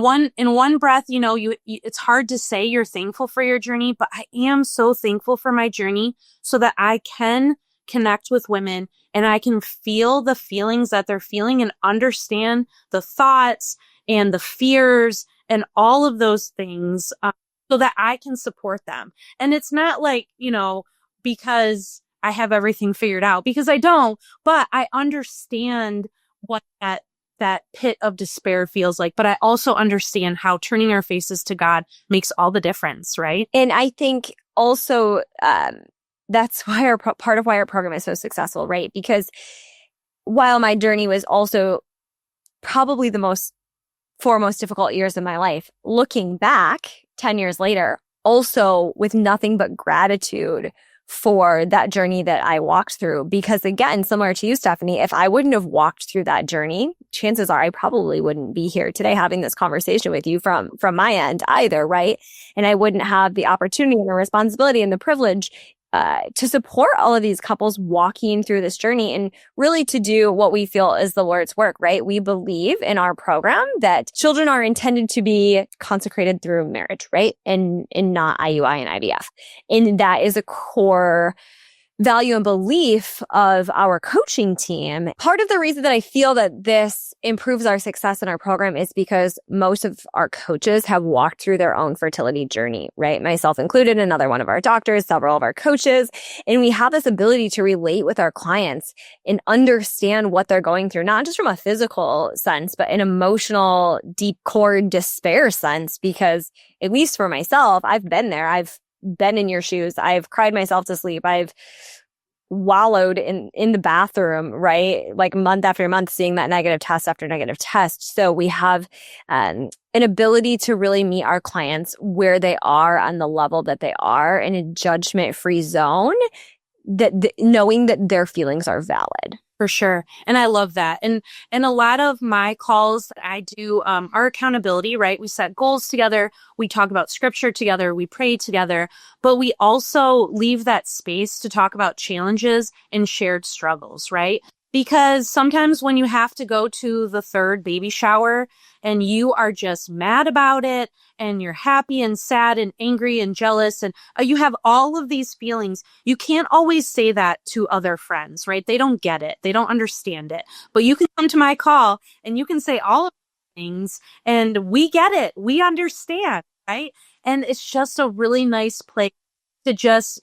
one breath, it's hard to say you're thankful for your journey, but I am so thankful for my journey so that I can connect with women and I can feel the feelings that they're feeling and understand the thoughts and the fears and all of those things so that I can support them. And it's not like, because I have everything figured out, because I don't, but I understand what that pit of despair feels like. But I also understand how turning our faces to God makes all the difference, right? And I think also that's why part of why our program is so successful, right? Because while my journey was also probably the four most difficult years of my life, looking back 10 years later, also with nothing but gratitude for that journey that I walked through. Because again, similar to you, Stefanie, if I wouldn't have walked through that journey, chances are I probably wouldn't be here today having this conversation with you from my end either, right? And I wouldn't have the opportunity and the responsibility and the privilege to support all of these couples walking through this journey and really to do what we feel is the Lord's work, right? We believe in our program that children are intended to be consecrated through marriage, right? And not IUI and IVF. And that is a core value and belief of our coaching team. Part of the reason that I feel that this improves our success in our program is because most of our coaches have walked through their own fertility journey, right? Myself included, another one of our doctors, several of our coaches. And we have this ability to relate with our clients and understand what they're going through, not just from a physical sense, but an emotional, deep core despair sense. Because at least for myself, I've been there. I've been in your shoes. I've cried myself to sleep. I've wallowed in the bathroom, right? Like month after month, seeing that negative test after negative test. So we have an ability to really meet our clients where they are on the level that they are in a judgment-free zone, that knowing that their feelings are valid. For sure. And I love that. And a lot of my calls that I do are accountability, right? We set goals together. We talk about scripture together. We pray together. But we also leave that space to talk about challenges and shared struggles, right? Because sometimes when you have to go to the third baby shower and you are just mad about it and you're happy and sad and angry and jealous and you have all of these feelings, you can't always say that to other friends, right? They don't get it. They don't understand it. But you can come to my call and you can say all of these things and we get it. We understand, right? And it's just a really nice place to just,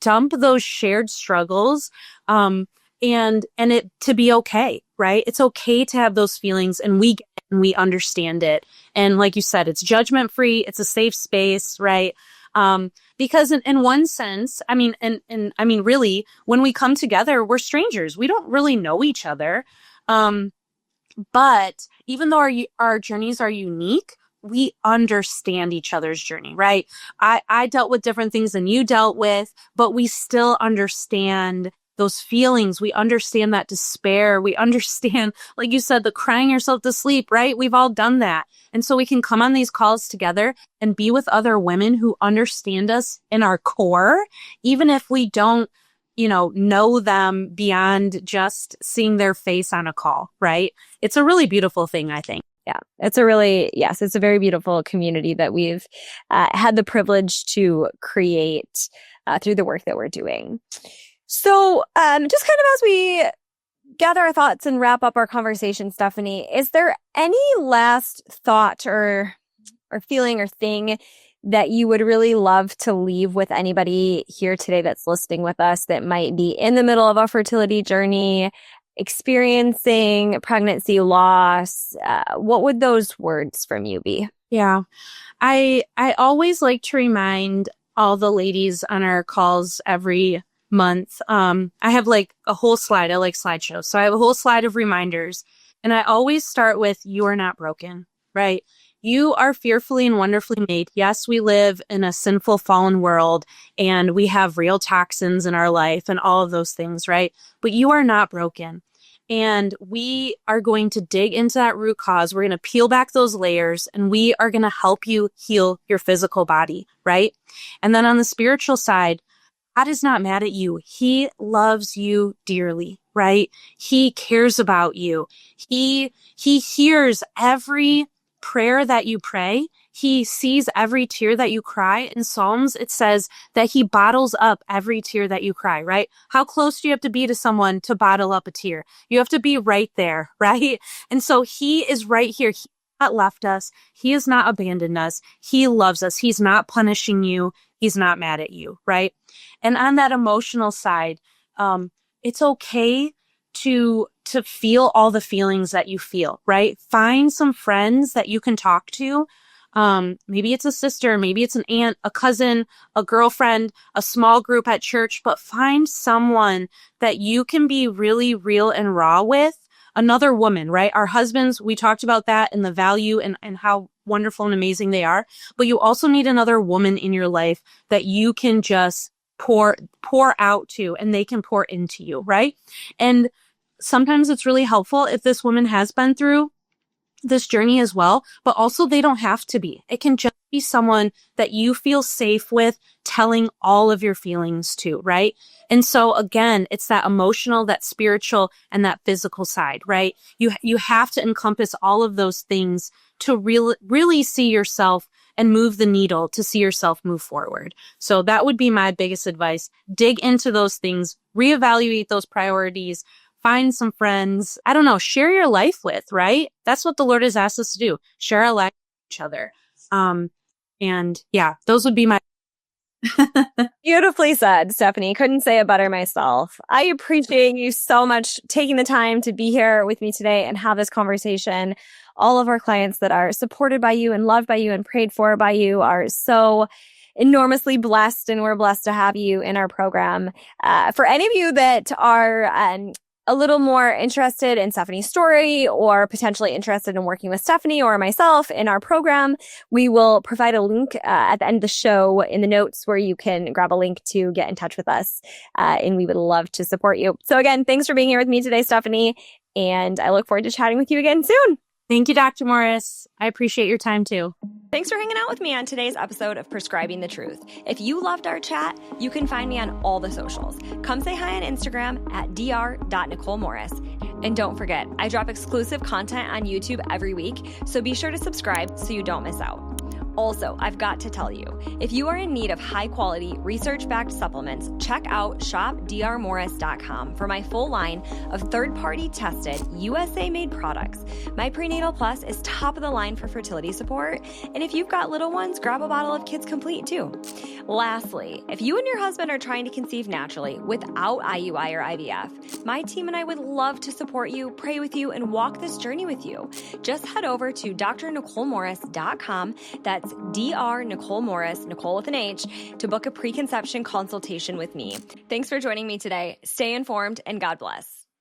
dump those shared struggles, and it to be okay, right? It's okay to have those feelings and we get it and we understand it. And like you said, it's judgment free. It's a safe space, right? Because in one sense, really, when we come together, we're strangers. We don't really know each other. But even though our journeys are unique, we understand each other's journey, right? I dealt with different things than you dealt with, but we still understand those feelings. We understand that despair. We understand, like you said, the crying yourself to sleep, right? We've all done that. And so we can come on these calls together and be with other women who understand us in our core, even if we don't, know them beyond just seeing their face on a call, right? It's a really beautiful thing, I think. Yeah, it's a very beautiful community that we've had the privilege to create through the work that we're doing. So just kind of as we gather our thoughts and wrap up our conversation, Stefanie, is there any last thought or feeling or thing that you would really love to leave with anybody here today that's listening with us that might be in the middle of a fertility journey, experiencing pregnancy loss? What would those words from you be? Yeah, I always like to remind all the ladies on our calls every month. I have like a whole slide. I like slideshows. So I have a whole slide of reminders. And I always start with, you are not broken, right? You are fearfully and wonderfully made. Yes, we live in a sinful, fallen world and we have real toxins in our life and all of those things, right? But you are not broken. And we are going to dig into that root cause. We're going to peel back those layers and we are going to help you heal your physical body, right? And then on the spiritual side, God is not mad at you. He loves you dearly, right? He cares about you. He hears every prayer that you pray. He sees every tear that you cry. In Psalms, it says that he bottles up every tear that you cry, right? How close do you have to be to someone to bottle up a tear? You have to be right there, right? And so he is right here. He has not left us. He has not abandoned us. He loves us. He's not punishing you. He's not mad at you, right? And on that emotional side, it's okay to feel all the feelings that you feel, right? Find some friends that you can talk to. Maybe it's a sister, maybe it's an aunt, a cousin, a girlfriend, a small group at church, but find someone that you can be really real and raw with. Another woman, right? Our husbands, we talked about that and the value and how wonderful and amazing they are. But you also need another woman in your life that you can just pour out to, and they can pour into you, right? And sometimes it's really helpful if this woman has been through this journey as well, but also they don't have to be. It can just be someone that you feel safe with telling all of your feelings to, right? And so again, it's that emotional, that spiritual, and that physical side, right? You have to encompass all of those things to really see yourself and move the needle to see yourself move forward. So that would be my biggest advice. Dig into those things, reevaluate those priorities, find some friends, I don't know, share your life with, right? That's what the Lord has asked us to do. Share our life with each other. And yeah, those would be my. Beautifully said, Stefanie. Couldn't say it better myself. I appreciate you so much taking the time to be here with me today and have this conversation. All of our clients that are supported by you and loved by you and prayed for by you are so enormously blessed, and we're blessed to have you in our program. For any of you that are a little more interested in Stefanie's story or potentially interested in working with Stefanie or myself in our program, we will provide a link at the end of the show in the notes where you can grab a link to get in touch with us. And we would love to support you. So again, thanks for being here with me today, Stefanie. And I look forward to chatting with you again soon. Thank you, Dr. Morris. I appreciate your time too. Thanks for hanging out with me on today's episode of Prescribing the Truth. If you loved our chat, you can find me on all the socials. Come say hi on Instagram at dr.NicholeMorris. And don't forget, I drop exclusive content on YouTube every week, so be sure to subscribe so you don't miss out. Also, I've got to tell you, if you are in need of high-quality, research-backed supplements, check out shopdrmorris.com for my full line of third-party tested, USA-made products. My Prenatal Plus is top of the line for fertility support, and if you've got little ones, grab a bottle of Kids Complete too. Lastly, if you and your husband are trying to conceive naturally without IUI or IVF, my team and I would love to support you, pray with you, and walk this journey with you. Just head over to drnicholemorris.com. That's Dr. Nichole Morris, Nicole with an H, to book a preconception consultation with me. Thanks for joining me today. Stay informed and God bless.